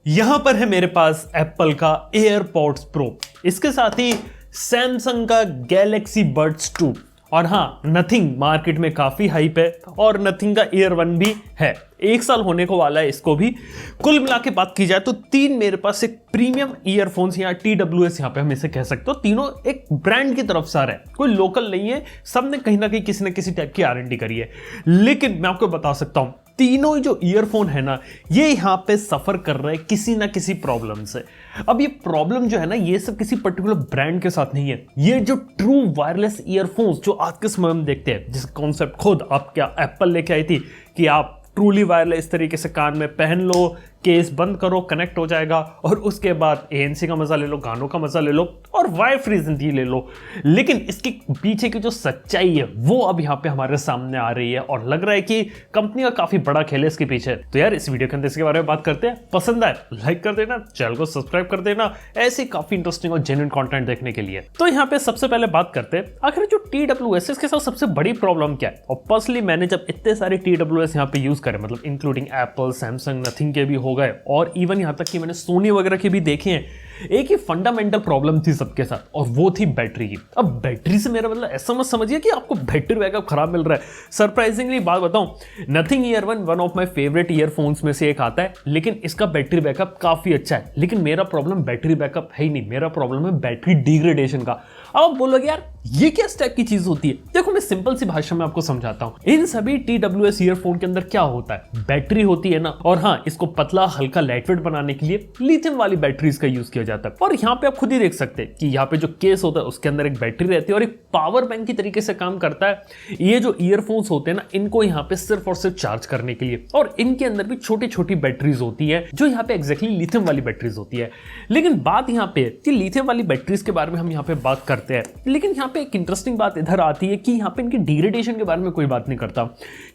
यहां पर है मेरे पास एप्पल का एयरपॉड्स प्रो, इसके साथ ही सैमसंग का गैलेक्सी बड्स 2 और हाँ नथिंग मार्केट में काफी हाइप है और नथिंग का एयर 1 भी है। 1 साल होने को वाला है इसको भी। कुल मिला के बात की जाए तो 3 मेरे पास एक प्रीमियम ईयरफोन्स या TWS यहाँ पे हम इसे कह सकते हो, तीनों एक ब्रांड की तरफ से आ रहा है, कोई लोकल नहीं है, सबने कहीं ना कहीं किसी न किसी टाइप की R&D करी है। लेकिन मैं आपको बता सकता हूं तीनों जो ईयरफोन है ना ये यहाँ पे सफर कर रहे हैं किसी ना किसी प्रॉब्लम से। अब ये प्रॉब्लम जो है ना ये सब किसी पर्टिकुलर ब्रांड के साथ नहीं है, ये जो ट्रू वायरलेस ईयरफोन्स जो आज के समय में देखते हैं, जिसका कॉन्सेप्ट खुद आप क्या एप्पल लेके आई थी कि आप ट्रूली वायरलेस इस तरीके से कान में पहन लो, केस बंद करो, कनेक्ट हो जाएगा और उसके बाद ANC का मजा ले लो, गानों का मजा ले लो और वायर फ्री जिंदगी ले लो। लेकिन इसके पीछे की जो सच्चाई है वो अब यहाँ पे हमारे सामने आ रही है और लग रहा है कि कंपनी का काफी बड़ा खेल है इसके पीछे। तो यार इस वीडियो के अंदर इसके बारे में बात करते हैं। पसंद आए लाइक कर देना, चैनल को सब्सक्राइब कर देना ऐसे काफी इंटरेस्टिंग और जेन्युइन कंटेंट देखने के लिए। तो यहाँ पे सबसे पहले बात करते हैं आखिर जो TWS के साथ सबसे बड़ी प्रॉब्लम क्या है। और पर्सनली मैंने जब इतने सारे TWS यहाँ पे यूज करे, मतलब इंक्लूडिंग एप्पल, सैमसंग, नथिंग के भी हो गए और इवन यहां तक कि मैंने सोनी वगैरह के भी देखे हैं, एक ही फंडामेंटल प्रॉब्लम थी सबके साथ और वो थी बैटरी की। अब बैटरी से मेरा मतलब ऐसा मत समझिए कि आपको बैटरी बैकअप खराब मिल रहा है। सरप्राइजिंगली बात बताऊं, nothing year one of my favourite earphones में से एक आता है, लेकिन इसका बैटरी बैकअप काफी अच्छा है। लेकिन मेरा प्रॉब्लम बैटरी बैकअप है ही नहीं, मेरा प्रॉब्लम है बैटरी डिग्रेडेशन का। अब आप बोलोगे यार ये क्या टाइप की चीज होती है। देखो मैं सिंपल सी भाषा में आपको समझाता हूं। इन सभी TWS ईयरफोन के अंदर क्या होता है, बैटरी होती है ना, और हाँ इसको पतला हल्का लाइटवेट बनाने के लिए लिथियम वाली बैटरीज का यूज किया जाता है। और यहाँ पे आप खुद ही देख सकते हैं कि यहाँ पे जो केस होता है उसके अंदर एक बैटरी रहती है और एक पावर बैंक की तरीके से काम करता है। ये जो ईयरफोन्स होते हैं ना इनको यहाँ पे सिर्फ और सिर्फ चार्ज करने के लिए, और इनके अंदर भी छोटी छोटी बैटरीज होती है जो यहाँ पे एग्जैक्टली लिथियम वाली बैटरीज होती है। लेकिन बात यहाँ पे कि लिथियम वाली बैटरीज के बारे में हम यहाँ पे बात करते हैं, लेकिन यहाँ पे एक इंटरेस्टिंग बात इधर आती है कि यहाँ पे इनकी डिग्रेडेशन के बारे में कोई बात नहीं करता।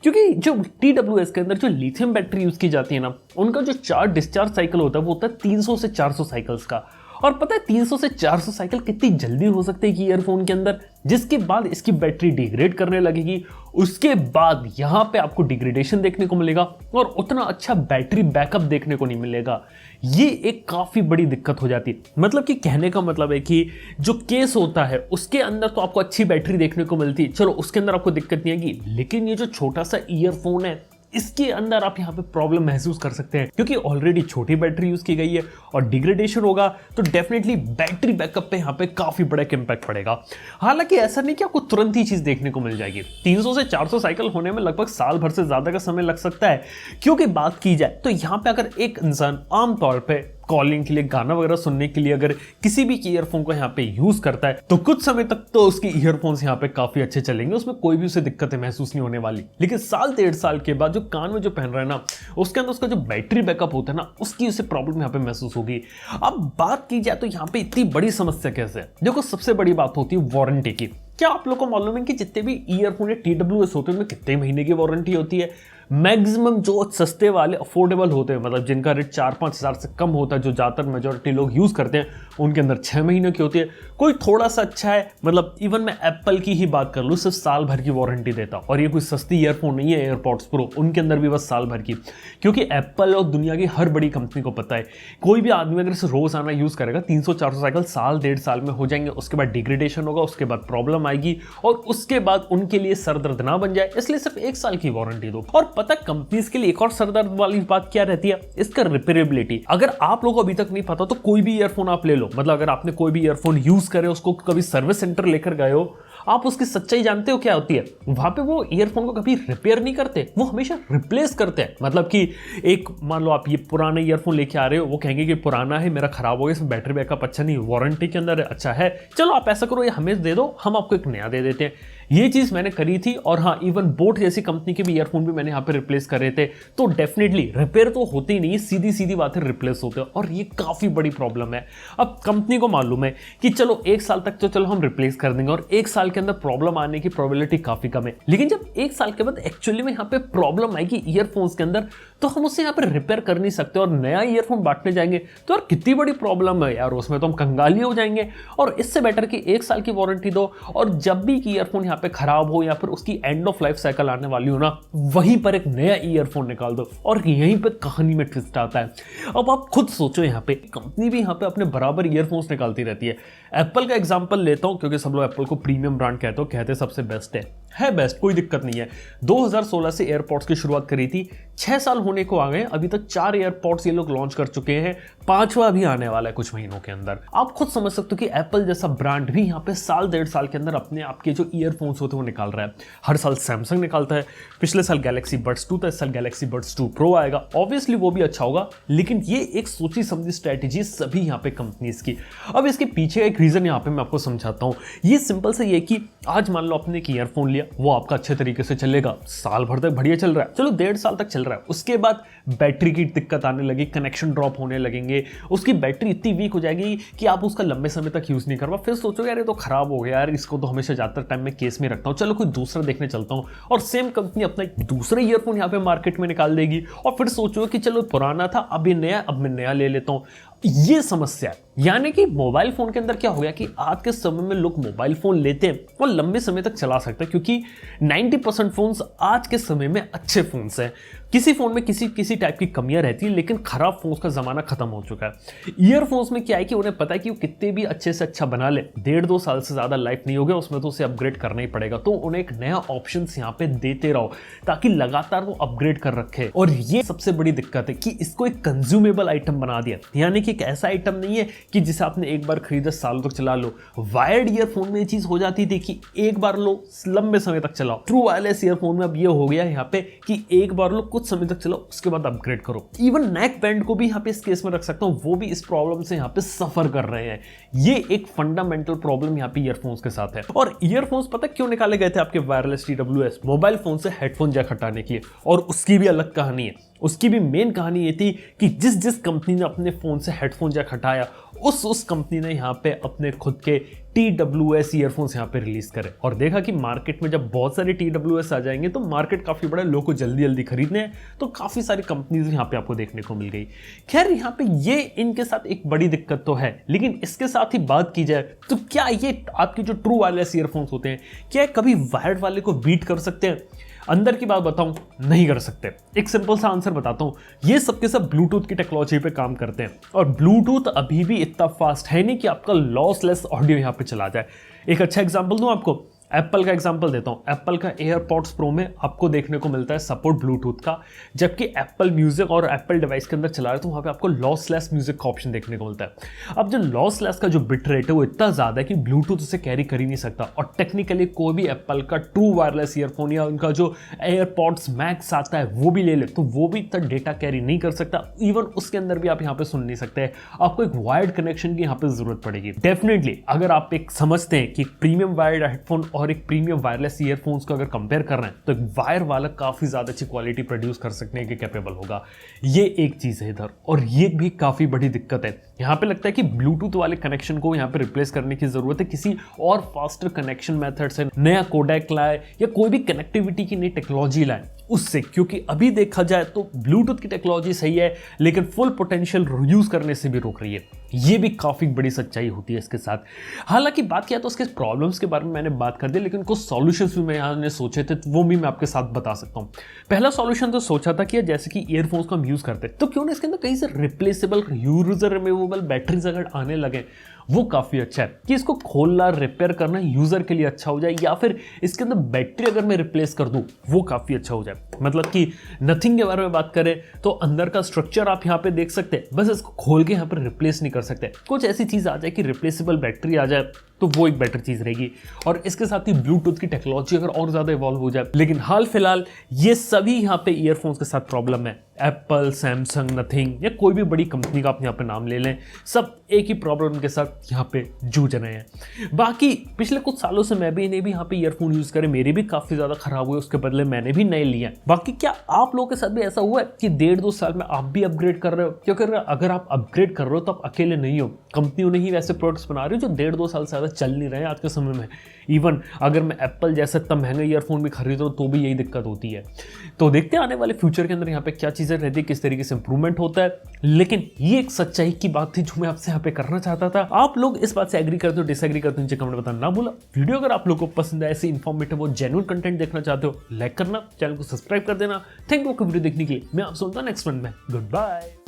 क्योंकि जो TWS के अंदर जो लिथियम बैटरी यूज की जाती है ना उनका जो चार्ज डिस्चार्ज साइकिल होता है वो होता है 300 से 400 साइकिल्स का। और पता है 300 से 400 साइकिल कितनी जल्दी हो सकते हैं कि ईयरफोन के अंदर, जिसके बाद इसकी बैटरी डिग्रेड करने लगेगी, उसके बाद यहां पे आपको डिग्रेडेशन देखने को मिलेगा और उतना अच्छा बैटरी बैकअप देखने को नहीं मिलेगा। ये एक काफी बड़ी दिक्कत हो जाती है। मतलब कि कहने का मतलब है कि जो केस होता है उसके अंदर तो आपको अच्छी बैटरी देखने को मिलती है, चलो उसके अंदर आपको दिक्कत नहीं आएगी, लेकिन ये जो छोटा सा ईयरफोन है इसके अंदर आप यहाँ पे प्रॉब्लम महसूस कर सकते हैं, क्योंकि ऑलरेडी छोटी बैटरी यूज की गई है और डिग्रेडेशन होगा तो डेफिनेटली बैटरी बैकअप पे यहाँ पे काफी बड़ा इंपैक्ट पड़ेगा। हालांकि ऐसा नहीं कि आपको तुरंत ही चीज देखने को मिल जाएगी, 300 से 400 साइकिल होने में लगभग साल भर से ज्यादा का समय लग सकता है। क्योंकि बात की जाए तो यहाँ पे अगर एक इंसान आमतौर पर कॉलिंग के लिए, गाना वगैरह सुनने के लिए अगर किसी भी ईयरफोन को यहाँ पे यूज करता है तो कुछ समय तक तो उसके ईयरफोन्स यहाँ पे काफी अच्छे चलेंगे, उसमें कोई भी उसे दिक्कतें महसूस नहीं होने वाली। लेकिन साल 1.5 साल के बाद जो कान में जो पहन रहा है ना उसके अंदर उसका जो बैटरी बैकअप होता है ना उसकी उसे प्रॉब्लम यहाँ पे महसूस होगी। अब बात की जाए तो यहाँ पे इतनी बड़ी समस्या कैसे है, देखो सबसे बड़ी बात होती है वारंटी की। क्या आप लोगों को मालूम है कि जितने भी ईयरफोन या TWS होते हैं उनमें कितने महीने की वारंटी होती है? मैक्सिमम जो सस्ते वाले अफोर्डेबल होते हैं, मतलब जिनका रेट 4-5 हज़ार से कम होता है, जो ज़्यादातर मेजॉरिटी लोग यूज़ करते हैं, उनके अंदर 6 महीने की होती है। कोई थोड़ा सा अच्छा है, मतलब इवन मैं एप्पल की ही बात कर लूँ, सिर्फ साल भर की वारंटी देता, और ये कोई सस्ती ईयरफोन नहीं है एयरपॉड्स प्रो, उनके अंदर भी बस साल भर की। क्योंकि एप्पल और दुनिया की हर बड़ी कंपनी को पता है कोई भी आदमी अगर इसे रोज आना यूज़ करेगा 300-400 साइकिल साल 1.5 साल में हो जाएंगे, उसके बाद डिग्रेडेशन होगा, उसके बाद प्रॉब्लम आएगी और उसके बाद उनके लिए सर दर्द ना बन जाए, इसलिए सिर्फ 1 साल की वारंटी दो। और पता कंपनीज के लिए एक और सरदर्द वाली बात क्या रहती है, इसका रिपेयरेबिलिटी। अगर आप लोगों को अभी तक नहीं पता तो कोई भी ईयरफोन आप ले लो, मतलब अगर आपने कोई भी ईयरफोन यूज करे, उसको कभी सर्विस सेंटर लेकर गए हो, आप उसकी सच्चाई जानते हो क्या होती है? वहां पे वो ईयरफोन को कभी रिपेयर नहीं करते, वो हमेशा रिप्लेस करते हैं। मतलब कि एक मान लो आप ये पुराना ईयरफोन लेके आ रहे हो, वो कहेंगे कि पुराना है, मेरा खराब हो गया, इसमें बैटरी बैकअप अच्छा नहीं, वारंटी के अंदर अच्छा है, चलो आप ऐसा करो ये हमें दे दो, हम आपको एक नया दे देते हैं। ये चीज मैंने करी थी। और हाँ, इवन बोट जैसी कंपनी के भी ईयरफोन भी मैंने यहाँ पे रिप्लेस करे थे। तो डेफिनेटली रिपेयर तो होती नहीं, सीधी सीधी बात है, रिप्लेस होते हैं, और ये काफी बड़ी प्रॉब्लम है। अब कंपनी को मालूम है कि चलो 1 साल तक तो चलो हम रिप्लेस कर देंगे, और 1 साल के अंदर प्रॉब्लम आने की प्रोबेबिलिटी काफी कम है। लेकिन जब 1 साल के बाद एक्चुअली में यहाँ पे प्रॉब्लम आएगी ईयरफोन्स के अंदर, तो हम उससे यहाँ पे रिपेयर कर नहीं सकते और नया ईयरफोन बांटने जाएंगे तो यार कितनी बड़ी प्रॉब्लम है यार, उसमें तो हम कंगाली हो जाएंगे। और इससे बेटर कि 1 साल की वारंटी दो, और जब भी ईयरफोन यहाँ पे खराब हो या फिर उसकी एंड ऑफ लाइफ साइकिल आने वाली हो ना, वहीं पर एक नया ईयरफोन निकाल दो और यहीं पे कहानी में ट्विस्ट आता है। अब आप खुद सोचो, यहाँ पे कंपनी भी यहाँ पे अपने बराबर ईयरफोन्स निकालती रहती है। एप्पल का एग्जांपल लेता हूं क्योंकि सब लोग एप्पल को प्रीमियम ब्रांड कहते सबसे बेस्ट है बेस्ट, कोई दिक्कत नहीं है। 2016 से एयरपॉड्स की शुरुआत करी थी, 6 साल होने को आ गए, अभी तक 4 एयरपॉड्स ये लोग लॉन्च कर चुके हैं, 5वां भी आने वाला है कुछ महीनों के अंदर। आप खुद समझ सकते हो कि एप्पल जैसा ब्रांड भी यहाँ पे साल 1.5 साल के अंदर अपने आपके जो ईयरफोन्स होते हैं वो निकाल रहा है। हर साल सैमसंग निकालता है, पिछले साल गैलेक्सी बड्स 2 था, इस साल गैलेक्सी बड्स 2 प्रो आएगा। ऑब्वियसली वो भी अच्छा होगा, लेकिन ये एक सोची समझी स्ट्रेटेजी सभी यहाँ पे कंपनीज की। अब इसके पीछे एक रीजन यहाँ पे मैं आपको समझाता हूँ। ये सिंपल से ये कि आज मान लो आपने एक ईयरफोन लिया, वो आपका अच्छे तरीके से चलेगा, साल भर तक बढ़िया चल रहा है, चलो 1.5 साल तक चल रहा है। उसके बाद बैटरी की दिक्कत आने लगी, कनेक्शन ड्रॉप होने लगेंगे, उसकी बैटरी इतनी वीक हो जाएगी कि आप उसका लंबे समय तक यूज नहीं कर पाओ। फिर सोचोगे यार ये तो खराब हो गया यार, इसको तो हमेशा ज्यादातर टाइम में केस में रखता हूँ, चलो कोई दूसरा देखने चलता हूँ। और सेम कंपनी अपना एक दूसरा ईयरफोन यहाँ पे मार्केट में निकाल देगी और फिर सोचो कि चलो पुराना था, अब ये नया, अब मैं नया ले लेता हूँ। ये समस्या है। यानी कि मोबाइल फोन के अंदर क्या हो गया कि आज के समय में लोग मोबाइल फोन लेते हैं और लंबे समय तक चला सकते हैं, क्योंकि 90% फोन्स आज के समय में अच्छे फोन्स हैं। किसी फोन में किसी टाइप की कमियां रहती है, लेकिन खराब फोन्स का जमाना खत्म हो चुका है। ईयरफोन्स में क्या है कि उन्हें पता है कि वो कितने भी अच्छे से अच्छा बना ले, 1.5-2 साल से ज्यादा लाइफ नहीं हो गया उसमें, तो उसे अपग्रेड करना ही पड़ेगा। तो उन्हें एक नया ऑप्शन यहाँ पे देते रहो ताकि लगातार वो अपग्रेड कर रखे। और ये सबसे बड़ी दिक्कत है कि इसको एक कंज्यूमेबल आइटम बना दिया, यानी कि एक ऐसा आइटम नहीं है कि जिसे आपने एक बार खरीदा सालों तक चला लो। वायर्ड ईयरफोन में ये चीज हो जाती थी कि एक बार लो लंबे समय तक चलाओ। ट्रू वायरलेस ईयरफोन में अब ये हो गया यहाँ पे कि एक बार लो कुछ समय तक चलाओ, उसके बाद अपग्रेड करो। इवन नेक बैंड को भी यहाँ पे इस केस में रख सकता हूँ, वो भी इस प्रॉब्लम से यहाँ पे सफर कर रहे हैं। ये एक फंडामेंटल प्रॉब्लम यहाँ पे ईयरफोन्स के साथ है। और ईयरफोन्स पता क्यों निकाले गए थे आपके वायरलेस TWS मोबाइल फोन से हेडफोन जैक हटाने के लिए, और उसकी भी अलग कहानी है। उसकी भी मेन कहानी ये थी कि जिस कंपनी ने अपने फोन से हेडफोन जैक हटाया, उस कंपनी ने यहाँ पे अपने खुद के TWS ईयरफोन्स यहाँ पे रिलीज करे। और देखा कि मार्केट में जब बहुत सारे TWS आ जाएंगे तो मार्केट काफी बड़ा, लोगों को जल्दी जल्दी खरीदने हैं, तो काफी सारी कंपनीज यहाँ पे आपको देखने को मिल गई। खैर यहाँ पे ये इनके साथ एक बड़ी दिक्कत तो है, लेकिन इसके साथ ही बात की जाए तो क्या ये आपके जो ट्रू वायरलेस ईयरफोन्स होते हैं, क्या कभी वायर्ड वाले को बीट कर सकते हैं? अंदर की बात बताऊं, नहीं कर सकते। एक सिंपल सा आंसर बताता हूं, ये सबके सब ब्लूटूथ की टेक्नोलॉजी पे काम करते हैं, और ब्लूटूथ अभी भी इतना फास्ट है नहीं कि आपका लॉसलेस ऑडियो यहां पे चला जाए। एक अच्छा एग्जांपल दूं आपको, एप्पल का एग्जांपल देता हूं। एप्पल का एयरपॉड्स प्रो में आपको देखने को मिलता है सपोर्ट ब्लूटूथ का, जबकि एप्पल म्यूजिक और एप्पल डिवाइस के अंदर चला रहे तो वहां पे आपको लॉसलेस म्यूजिक का ऑप्शन देखने को मिलता है। अब जो लॉसलेस का जो बिट रेट है वो इतना ज्यादा है कि ब्लूटूथ उसे कैरी कर ही नहीं सकता, और टेक्निकली कोई भी एप्पल का ट्रू वायरलेस ईयरफोन या उनका जो एयरपॉड्स मैक्स आता है वो भी ले ले तो वो भी इतना डेटा कैरी नहीं कर सकता। इवन उसके अंदर भी आप यहाँ पे सुन नहीं सकते, आपको एक वायर्ड कनेक्शन की यहाँ पे जरूरत पड़ेगी। डेफिनेटली अगर आप एक समझते हैं कि प्रीमियम वायर्ड हेडफोन और एक प्रीमियम वायरलेस ईयरफोन्स को अगर कंपेयर कर रहे हैं तो एक वायर वाला काफी ज्यादा अच्छी क्वालिटी प्रोड्यूस कर सकने के कैपेबल होगा। ये एक चीज है इधर, और ये भी काफी बड़ी दिक्कत है। यहाँ पे लगता है कि ब्लूटूथ वाले कनेक्शन को यहाँ पे रिप्लेस करने की जरूरत है, किसी और फास्टर कनेक्शन मेथड से, नया कोडेक लाए या कोई भी कनेक्टिविटी की नई टेक्नोलॉजी लाए उससे, क्योंकि अभी देखा जाए तो ब्लूटूथ की टेक्नोलॉजी सही है लेकिन फुल पोटेंशियल यूज करने से भी रोक रही है। ये भी काफी बड़ी सच्चाई होती है इसके साथ। हालांकि बात किया तो उसके प्रॉब्लम्स के बारे में मैंने बात कर दी, लेकिन कुछ सॉल्यूशंस भी मैंने सोचे थे, वो भी मैं आपके साथ बता सकता हूँ। पहला सॉल्यूशन तो सोचा था कि जैसे कि ईयरफोन्स को हम यूज करते हैं तो क्यों ना इसके अंदर कहीं से रिप्लेसेबल यूजर रिमूवेबल बैटरीज अगर आने लगे, वो काफी अच्छा है कि इसको खोलना रिपेयर करना यूजर के लिए अच्छा हो जाए, या फिर इसके अंदर बैटरी अगर मैं रिप्लेस कर दूं वो काफी अच्छा हो जाए। मतलब कि नथिंग के बारे में बात करें तो अंदर का स्ट्रक्चर आप यहाँ पे देख सकते हैं, बस इसको खोल के यहाँ पर रिप्लेस नहीं कर सकते। कुछ ऐसी चीज आ जाए कि रिप्लेसेबल बैटरी आ जाए तो वो एक बेटर चीज रहेगी, और इसके साथ ही ब्लूटूथ की टेक्नोलॉजी अगर और ज्यादा इवॉल्व हो जाए। लेकिन हाल फिलहाल ये सभी यहाँ पे ईयरफोन्स के साथ प्रॉब्लम है। एप्पल, सैमसंग, नथिंग या कोई भी बड़ी कंपनी का आप यहाँ पे नाम ले लें, सब एक ही प्रॉब्लम के साथ यहाँ पे जूझ रहे हैं। बाकी पिछले कुछ सालों से मैं भी यहाँ पे ईयरफोन यूज करे, मेरे भी काफी ज्यादा खराब हुए, उसके बदले मैंने भी नए लिए। बाकी क्या आप लोगों के साथ भी ऐसा हुआ है कि 1.5-2 साल में आप भी अपग्रेड कर रहे हो? क्योंकि अगर आप अपग्रेड कर रहे हो तो आप अकेले नहीं हो, कंपनियों ने ही वैसे प्रोडक्ट्स बना रही हो जो 1.5-2 साल से ज्यादा चल नहीं रहे हैं आज के समय में। इवन अगर मैं एप्पल जैसा इतना महंगा ईयरफोन भी खरीद रहा हूँ तो भी यही दिक्कत होती है। तो देखते हैं आने वाले फ्यूचर के अंदर यहाँ पे क्या चीज़ें रहती है, किस तरीके से इंप्रूवमेंट होता है। लेकिन ये एक सच्चाई की बात थी जो मैं आपसे यहाँ पे करना चाहता था। आप लोग इस बात से एग्री करते हो, डिसएग्री करते हो, नीचे कमेंट बताना ना भूला। वीडियो अगर आप लोग को पसंद है, ऐसे इन्फॉर्मेटिव और जेन्युइन कंटेंट देखना चाहते हो, लाइक करना, चैनल को सब्सक्राइब कर देना। थैंक यू वीडियो देखने के लिए। मैं आप सुनता नेक्स्ट वन में। Good bye.